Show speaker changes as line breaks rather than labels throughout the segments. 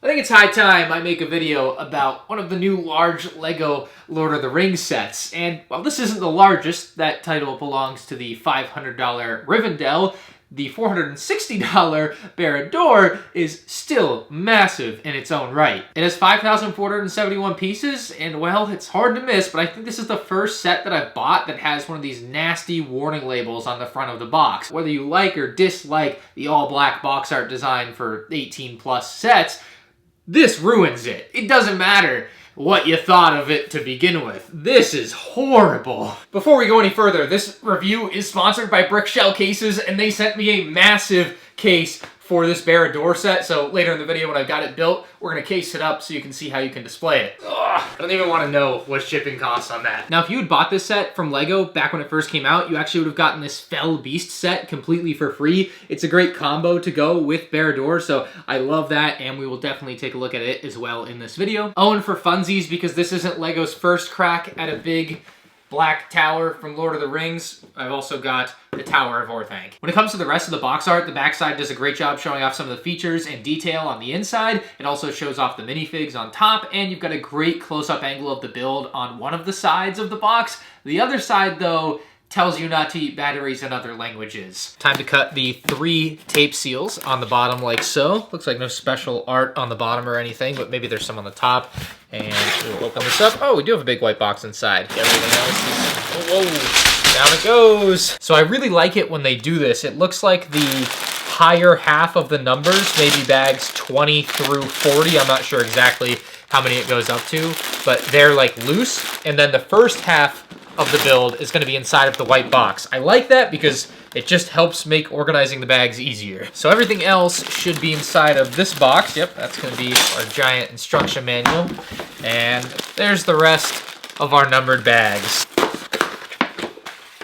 I think it's high time I make a video about one of the new large LEGO Lord of the Rings sets. And while this isn't the largest, that title belongs to the $500 Rivendell, the $460 Barad-dûr is still massive in its own right. It has 5,471 pieces, and well, it's hard to miss, but I think this is the first set that I've bought that has one of these nasty warning labels on the front of the box. Whether you like or dislike the all-black box art design for 18-plus sets, this ruins it. It doesn't matter what you thought of it to begin with. This is horrible. Before we go any further, this review is sponsored by Brickshell Cases, and they sent me a massive case for this Barad-dûr set, so later in the video when I've got it built, we're going to case it up so you can see how you can display it. Ugh, I don't even want to know what shipping costs on that. Now, if you had bought this set from LEGO back when it first came out, you actually would have gotten this Fell Beast set completely for free. It's a great combo to go with Barad-dûr, so I love that, and we will definitely take a look at it as well in this video. Oh, and for funsies, because this isn't LEGO's first crack at a big black tower from Lord of the Rings, I've also got the Tower of Orthanc. When it comes to the rest of the box art, the backside does a great job showing off some of the features and detail on the inside. It also shows off the minifigs on top, and you've got a great close-up angle of the build on one of the sides of the box. The other side, though, tells you not to eat batteries in other languages. Time to cut the 3 tape seals on the bottom like so. Looks like no special art on the bottom or anything, but maybe there's some on the top. And we'll open this up. Oh, we do have a big white box inside. Everything else is... Whoa, down it goes. So I really like it when they do this. It looks like the higher half of the numbers, maybe bags 20 through 40. I'm not sure exactly how many it goes up to, but they're like loose. And then the first half of the build is going to be inside of the white box. I like that because it just helps make organizing the bags easier. So everything else should be inside of this box. Yep, that's going to be our giant instruction manual. And there's the rest of our numbered bags.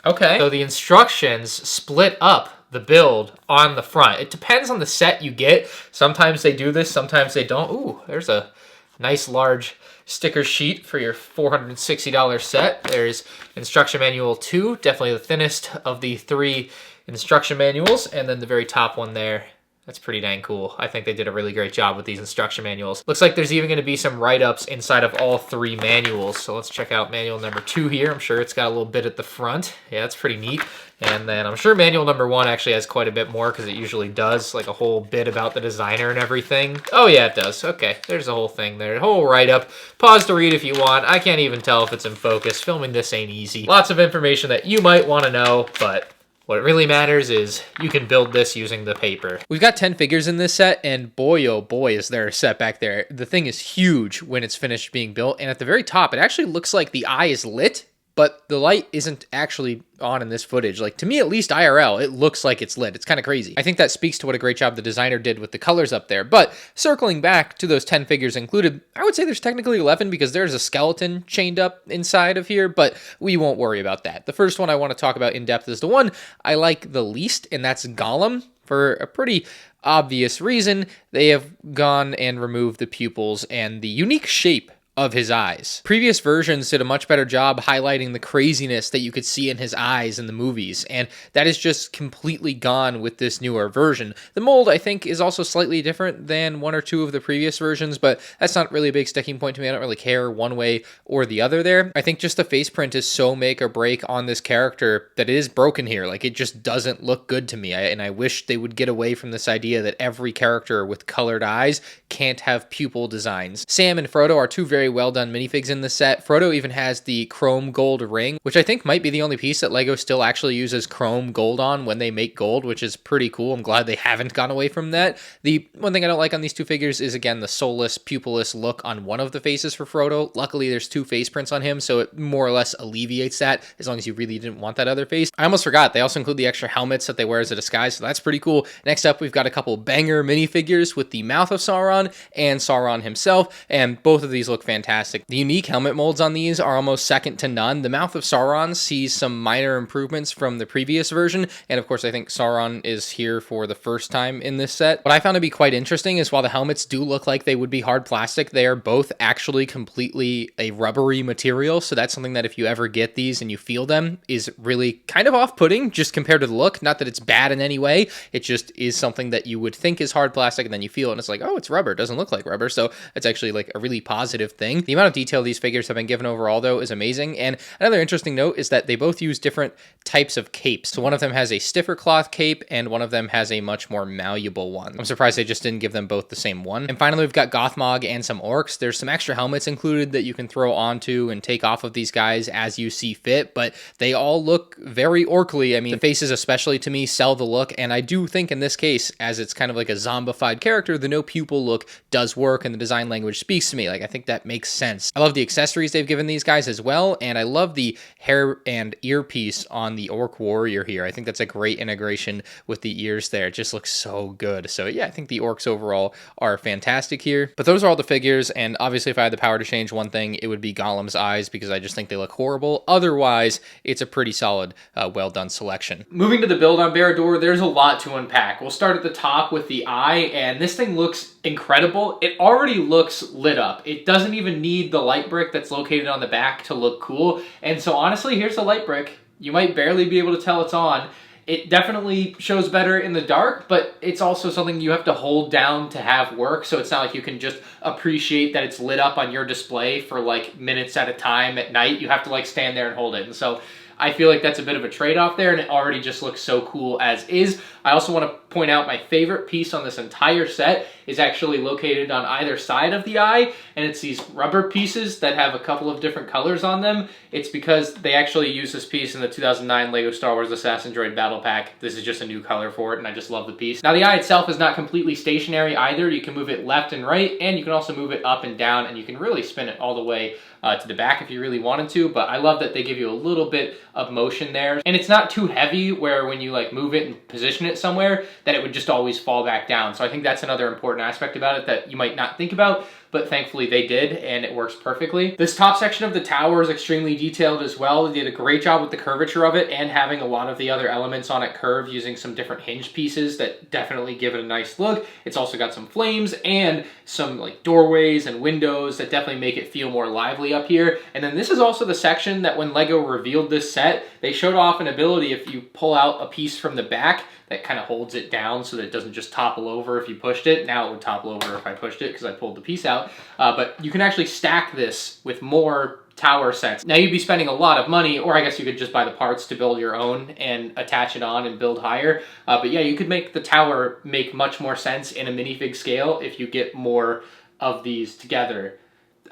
Okay, so the instructions split up the build on the front. It depends on the set you get. Sometimes they do this, sometimes they don't. Ooh, there's a nice large sticker sheet for your $460 set. There's instruction manual 2, definitely the thinnest of the 3 instruction manuals, and then the very top one there. That's pretty dang cool. I think they did a really great job with these instruction manuals. Looks like there's even going to be some write-ups inside of all 3 manuals. So let's check out manual number 2 here. I'm sure it's got a little bit at the front. Yeah, that's pretty neat. And then I'm sure manual number 1 actually has quite a bit more because it usually does, like a whole bit about the designer and everything. Oh yeah, it does. Okay, there's a whole thing there. A whole write-up. Pause to read if you want. I can't even tell if it's in focus. Filming this ain't easy. Lots of information that you might want to know, but what really matters is you can build this using the paper. We've got 10 figures in this set, and boy, oh boy, is there a set back there. The thing is huge when it's finished being built, and at the very top, it actually looks like the eye is lit, but the light isn't actually on in this footage. Like, to me, at least IRL, it looks like it's lit. It's kind of crazy. I think that speaks to what a great job the designer did with the colors up there. But circling back to those 10 figures included, I would say there's technically 11 because there's a skeleton chained up inside of here, but we won't worry about that. The first one I want to talk about in depth is the one I like the least, and that's Gollum. For a pretty obvious reason, they have gone and removed the pupils and the unique shape of his eyes. Previous versions did a much better job highlighting the craziness that you could see in his eyes in the movies, and that is just completely gone with this newer version. The mold, I think, is also slightly different than 1 or 2 of the previous versions, but that's not really a big sticking point to me. I don't really care one way or the other there. I think just the face print is so make or break on this character that it is broken here. Like, it just doesn't look good to me, and I wish they would get away from this idea that every character with colored eyes can't have pupil designs. Sam and Frodo are 2 very well done minifigs in the set. Frodo even has the chrome gold ring, which I think might be the only piece that LEGO still actually uses chrome gold on when they make gold, which is pretty cool. I'm glad they haven't gone away from that. The one thing I don't like on these 2 figures is, again, the soulless, pupilless look on one of the faces for Frodo. Luckily, there's 2 face prints on him, so it more or less alleviates that, as long as you really didn't want that other face. I almost forgot, they also include the extra helmets that they wear as a disguise, so that's pretty cool. Next up, we've got a couple banger minifigures with the mouth of Sauron and Sauron himself, and both of these look fantastic.
fantastic. The unique helmet molds on these are almost second to none. The Mouth of Sauron sees some minor improvements from the previous version, and of course I think Sauron is here for the first time in this set. What I found to be quite interesting is while the helmets do look like they would be hard plastic, they are both actually completely a rubbery material, so that's something that if you ever get these and you feel them is really kind of off-putting just compared to the look. Not that it's bad in any way, it just is something that you would think is hard plastic and then you feel it and it's like, oh, it's rubber, it doesn't look like rubber, so it's actually like a really positive thing. The amount of detail these figures have been given overall though is amazing, and another interesting note is that they both use different types of capes. So one of them has a stiffer cloth cape and one of them has a much more malleable one. I'm surprised they just didn't give them both the same one. And finally, we've got Gothmog and some orcs. There's some extra helmets included that you can throw onto and take off of these guys as you see fit, but they all look very orcly. I mean, the faces especially to me sell the look, and I do think in this case, as it's kind of like a zombified character, the no pupil look does work and the design language speaks to me. Like, I think that makes sense. I love the accessories they've given these guys as well, and I love the hair and earpiece on the orc warrior here. I think that's a great integration with the ears there. It just looks so good. So yeah, I think the orcs overall are fantastic here. But those are all the figures, and obviously if I had the power to change one thing, it would be Gollum's eyes, because I just think they look horrible. Otherwise, it's a pretty solid, well done selection.
Moving to the build on Barad-dûr, there's a lot to unpack. We'll start at the top with the eye, and this thing looks incredible. It already looks lit up. It doesn't even need the light brick that's located on the back to look cool. And so honestly, here's the light brick. You might barely be able to tell it's on. It definitely shows better in the dark, but it's also something you have to hold down to have work, so it's not like you can just appreciate that it's lit up on your display for like minutes at a time at night. You have to like stand there and hold it. And so I feel like that's a bit of a trade-off there, and it already just looks so cool as is. I also want to point out my favorite piece on this entire set is actually located on either side of the eye, and it's these rubber pieces that have a couple of different colors on them. It's because they actually used this piece in the 2009 LEGO Star Wars Assassin Droid Battle Pack. This is just a new color for it, and I just love the piece. Now, the eye itself is not completely stationary either. You can move it left and right, and you can also move it up and down, and you can really spin it all the way to the back if you really wanted to, but I love that they give you a little bit of motion there. And it's not too heavy where when you like move it and position it somewhere that it would just always fall back down. So I think that's another important aspect about it that you might not think about, but thankfully they did, and it works perfectly. This top section of the tower is extremely detailed as well. They did a great job with the curvature of it and having a lot of the other elements on it curved using some different hinge pieces that definitely give it a nice look. It's also got some flames and some like doorways and windows that definitely make it feel more lively up here. And then this is also the section that when LEGO revealed this set, they showed off an ability if you pull out a piece from the back that kind of holds it down so that it doesn't just topple over if you pushed it. Now it would topple over if I pushed it because I pulled the piece out. But you can actually stack this with more tower sets. Now you'd be spending a lot of money, or I guess you could just buy the parts to build your own and attach it on and build higher. But yeah, you could make the tower make much more sense in a minifig scale if you get more of these together.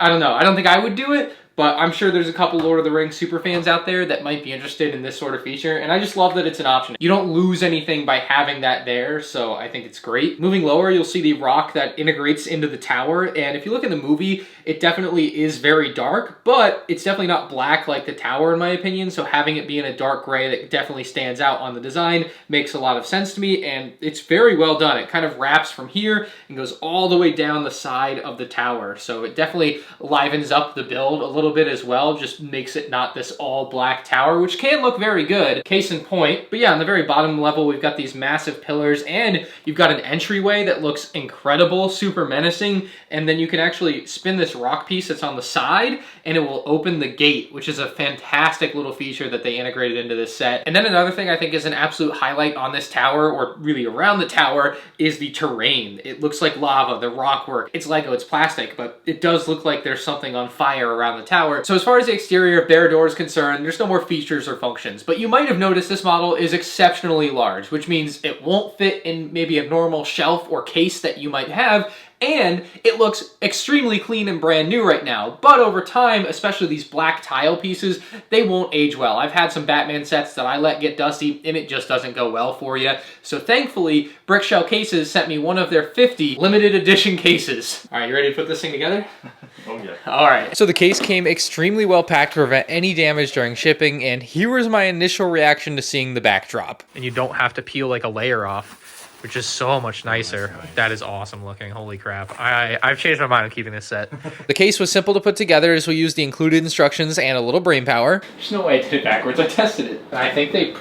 I don't know. I don't think I would do it, but I'm sure there's a couple Lord of the Rings super fans out there that might be interested in this sort of feature, and I just love that it's an option. You don't lose anything by having that there, so I think it's great. Moving lower, you'll see the rock that integrates into the tower, and if you look in the movie, it definitely is very dark, but it's definitely not black like the tower in my opinion, so having it be in a dark gray that definitely stands out on the design makes a lot of sense to me, and it's very well done. It kind of wraps from here and goes all the way down the side of the tower, so it definitely livens up the build a little bit as well, just makes it not this all black tower, which can look very good, case in point. But yeah, on the very bottom level, we've got these massive pillars, and you've got an entryway that looks incredible, super menacing, and then you can actually spin this rock piece that's on the side, and it will open the gate, which is a fantastic little feature that they integrated into this set. And then another thing I think is an absolute highlight on this tower, or really around the tower, is the terrain. It looks like lava, the rock work. It's Lego, it's plastic, but it does look like there's something on fire around the tower. So as far as the exterior of Barad-dûr is concerned, there's no more features or functions, but you might have noticed this model is exceptionally large, which means it won't fit in maybe a normal shelf or case that you might have, and it looks extremely clean and brand new right now. But over time, especially these black tile pieces, they won't age well. I've had some Batman sets that I let get dusty, and it just doesn't go well for you. So thankfully, Brickshell Cases sent me one of their 50 limited edition cases. All right, you ready to put this thing together?
Oh yeah.
All right.
So the case came extremely well packed to prevent any damage during shipping, and here was my initial reaction to seeing the backdrop.
And you don't have to peel like a layer off, which is so much nicer. That is awesome looking. Holy crap. I've changed my mind on keeping this set.
The case was simple to put together as we used the included instructions and a little brain power.
There's no way I did it backwards. I tested it. I think they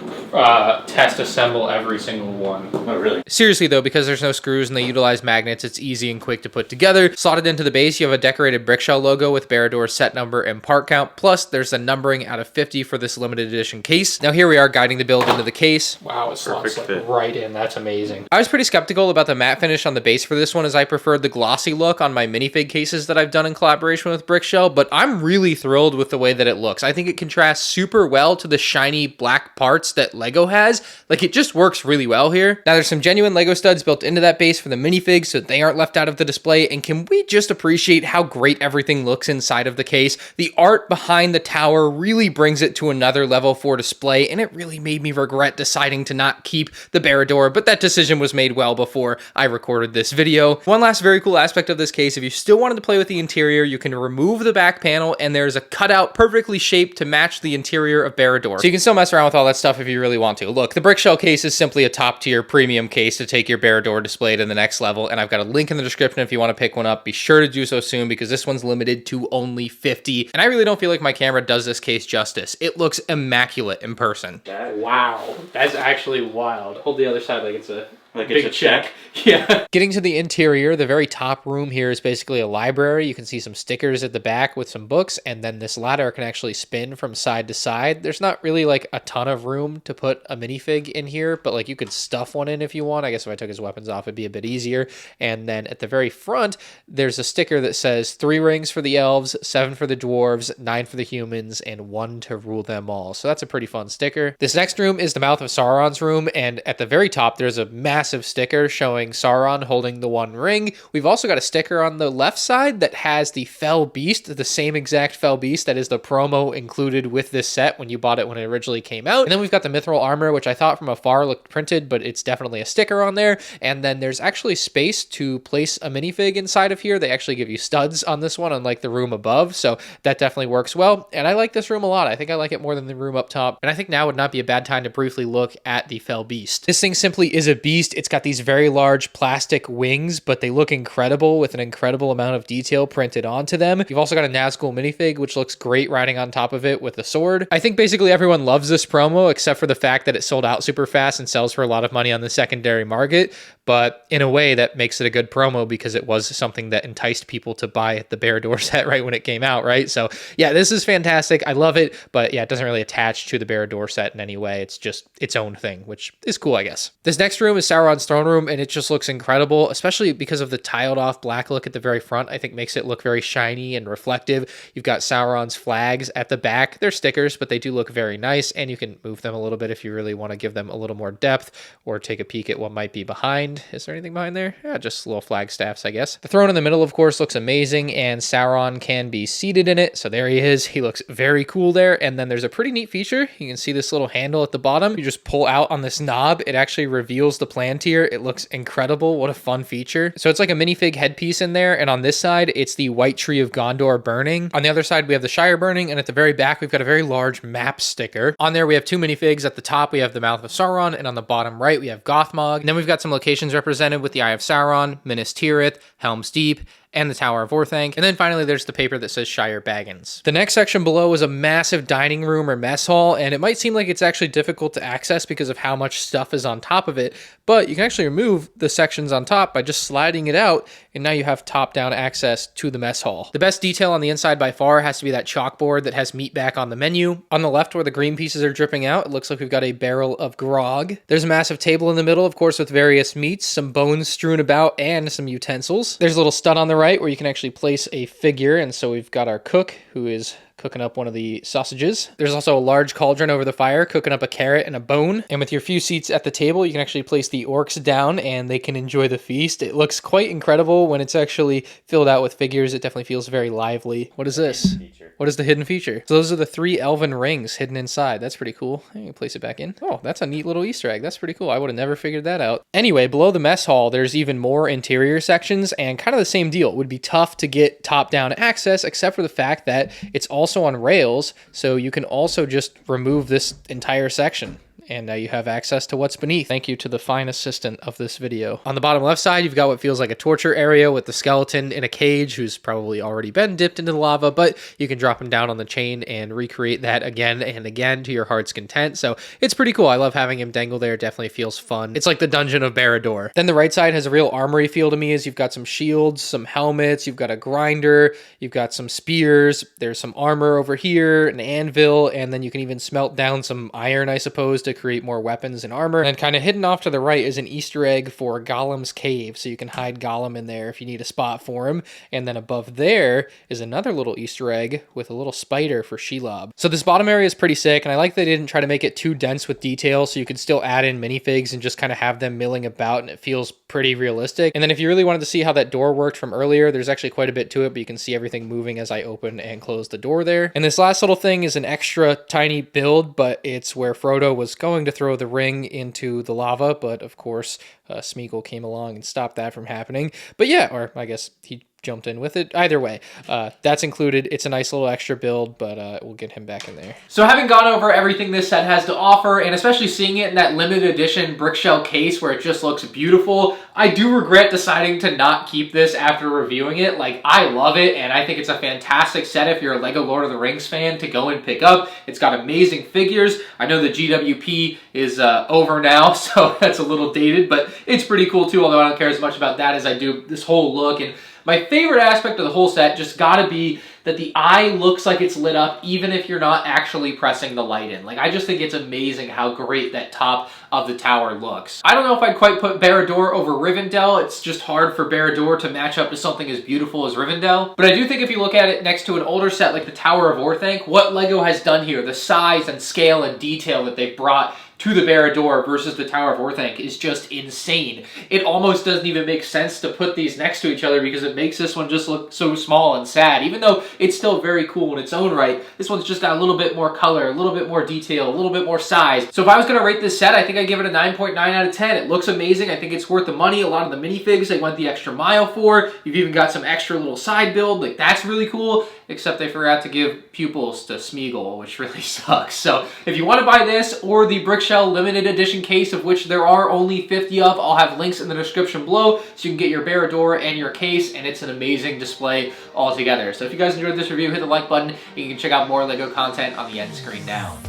test assemble every single one.
Oh, really?
Seriously though, because there's no screws and they utilize magnets, it's easy and quick to put together. Slotted into the base, you have a decorated brickshell logo with Barad-dûr's set number and part count. Plus, there's the numbering out of 50 for this limited edition case. Now here we are guiding the build into the case.
Wow, it slots like right in. That's amazing.
I was pretty skeptical about the matte finish on the base for this one, as I preferred the glossy look on my minifig cases that I've done in collaboration with Brickshell, but I'm really thrilled with the way that it looks. I think it contrasts super well to the shiny black parts that Lego has. Like, it just works really well here. Now, there's some genuine Lego studs built into that base for the minifigs so they aren't left out of the display, and can we just appreciate how great everything looks inside of the case? The art behind the tower really brings it to another level for display, and it really made me regret deciding to not keep the Barad-dûr, but that decision was made well before I recorded this video. One last very cool aspect of this case, if you still wanted to play with the interior, you can remove the back panel and there's a cutout perfectly shaped to match the interior of Barad-dûr. So you can still mess around with all that stuff if you really want to. Look, the Brickshell case is simply a top tier premium case to take your Barad-dûr display to the next level, and I've got a link in the description if you want to pick one up. Be sure to do so soon because this one's limited to only 50, and I really don't feel like my camera does this case justice. It looks immaculate in person.
Wow, that's actually wild. Hold the other side like it's a
big check.
Yeah.
Getting to the interior, the very top room here is basically a library. You can see some stickers at the back with some books, and then this ladder can actually spin from side to side. There's not really like a ton of room to put a minifig in here, but like you could stuff one in if you want. I guess if I took his weapons off, it'd be a bit easier. And then at the very front, there's a sticker that says 3 rings for the elves, 7 for the dwarves, 9 for the humans, and 1 to rule them all. So that's a pretty fun sticker. This next room is the Mouth of Sauron's room, and at the very top, there's a massive sticker showing Sauron holding the 1 ring. We've also got a sticker on the left side that has the Fell Beast, the same exact Fell Beast that is the promo included with this set when you bought it when it originally came out. And then we've got the Mithril armor, which I thought from afar looked printed, but it's definitely a sticker on there. And then there's actually space to place a minifig inside of here. They actually give you studs on this one, unlike the room above, so that definitely works well. And I like this room a lot. I think I like it more than the room up top, and I think now would not be a bad time to briefly look at the Fell Beast. This thing simply is a beast. It's got these very large plastic wings, but they look incredible with an incredible amount of detail printed onto them. You've also got a Nazgul minifig, which looks great riding on top of it with a sword. I think basically everyone loves this promo, except for the fact that it sold out super fast and sells for a lot of money on the secondary market. But in a way, that makes it a good promo because it was something that enticed people to buy the Barad-dûr set right when it came out, right? So yeah, this is fantastic. I love it, but yeah, it doesn't really attach to the Barad-dûr set in any way. It's just its own thing, which is cool, I guess. This next room is Sauron's throne room, and it just looks incredible, especially because of the tiled off black look at the very front. I think makes it look very shiny and reflective. You've got Sauron's flags at the back. They're stickers, but they do look very nice, and you can move them a little bit if you really want to give them a little more depth or take a peek at what might be behind. Is there anything behind there? Yeah, just little flag staffs, I guess. The throne in the middle, of course, looks amazing, and Sauron can be seated in it. So there he is. He looks very cool there. And then there's a pretty neat feature. You can see this little handle at the bottom. You just pull out on this knob. It actually reveals the Palantir. It looks incredible. What a fun feature. So it's like a minifig headpiece in there. And on this side, it's the White Tree of Gondor burning. On the other side, we have the Shire burning. And at the very back, we've got a very large map sticker. On there, we have 2 minifigs. At the top, we have the Mouth of Sauron. And on the bottom right, we have Gothmog. And then we've got some locations represented with the Eye of Sauron, Minas Tirith, Helm's Deep, and the Tower of Orthanc. And then finally, there's the paper that says Shire Baggins. The next section below is a massive dining room or mess hall, and it might seem like it's actually difficult to access because of how much stuff is on top of it, but you can actually remove the sections on top by just sliding it out, and now you have top-down access to the mess hall. The best detail on the inside by far has to be that chalkboard that has meat back on the menu. On the left where the green pieces are dripping out, it looks like we've got a barrel of grog. There's a massive table in the middle, of course, with various meats, some bones strewn about, and some utensils. There's a little stud on the right where you can actually place a figure, and so we've got our cook who is cooking up one of the sausages. There's also a large cauldron over the fire cooking up a carrot and a bone. And with your few seats at the table, you can actually place the orcs down and they can enjoy the feast. It looks quite incredible when it's actually filled out with figures. It definitely feels very lively. What is this? What is the hidden feature? So those are the 3 elven rings hidden inside. That's pretty cool. You can place it back in. Oh, that's a neat little Easter egg. That's pretty cool. I would have never figured that out. Anyway, below the mess hall, there's even more interior sections and kind of the same deal. It would be tough to get top-down access except for the fact that it's also on rails, so you can also just remove this entire section. and now you have access to what's beneath. Thank you to the fine assistant of this video. On the bottom left side, you've got what feels like a torture area with the skeleton in a cage who's probably already been dipped into the lava, but you can drop him down on the chain and recreate that again and again to your heart's content. So it's pretty cool. I love having him dangle there. It definitely feels fun. It's like the dungeon of Barad-dûr. Then the right side has a real armory feel to me, as you've got some shields, some helmets, you've got a grinder, you've got some spears, there's some armor over here, an anvil, and then you can even smelt down some iron, I suppose, to create more weapons and armor. And kind of hidden off to the right is an Easter egg for Gollum's cave, so you can hide Gollum in there if you need a spot for him. And then above there is another little Easter egg with a little spider for Shelob. So this bottom area is pretty sick, and I like they didn't try to make it too dense with detail, so you could still add in minifigs and just kind of have them milling about, and it feels pretty realistic. And then if you really wanted to see how that door worked from earlier, there's actually quite a bit to it, but you can see everything moving as I open and close the door there. And this last little thing is an extra tiny build, but it's where Frodo was going to throw the ring into the lava, but of course Smeagol came along and stopped that from happening. But yeah, or I guess he jumped in with it. Either way, that's included. It's a nice little extra build, but we'll get him back in there.
So having gone over everything this set has to offer, and especially seeing it in that limited edition brick shell case where it just looks beautiful, I do regret deciding to not keep this after reviewing it. Like, I love it, and I think it's a fantastic set if you're a LEGO Lord of the Rings fan to go and pick up. It's got amazing figures. I know the GWP is over now, so that's a little dated, but it's pretty cool too, although I don't care as much about that as I do this whole look. And my favorite aspect of the whole set just gotta be that the eye looks like it's lit up even if you're not actually pressing the light in. Like, I just think it's amazing how great that top of the tower looks. I don't know if I'd quite put Barad-dûr over Rivendell. It's just hard for Barad-dûr to match up to something as beautiful as Rivendell. But I do think if you look at it next to an older set like the Tower of Orthanc, what LEGO has done here, the size and scale and detail that they've brought to the Barad-dûr versus the Tower of Orthanc is just insane. It almost doesn't even make sense to put these next to each other because it makes this one just look so small and sad. Even though it's still very cool in its own right, this one's just got a little bit more color, a little bit more detail, a little bit more size. So if I was going to rate this set, I think I'd give it a 9.9 out of 10. It looks amazing. I think it's worth the money. A lot of the minifigs they went the extra mile for. You've even got some extra little side build. Like, that's really cool. Except they forgot to give pupils to Smeagol, which really sucks. So if you want to buy this or the Brickshell limited edition case, of which there are only 50 of, I'll have links in the description below so you can get your Barad-dûr and your case, and it's an amazing display altogether. So if you guys enjoyed this review, hit the like button, and you can check out more LEGO content on the end screen now.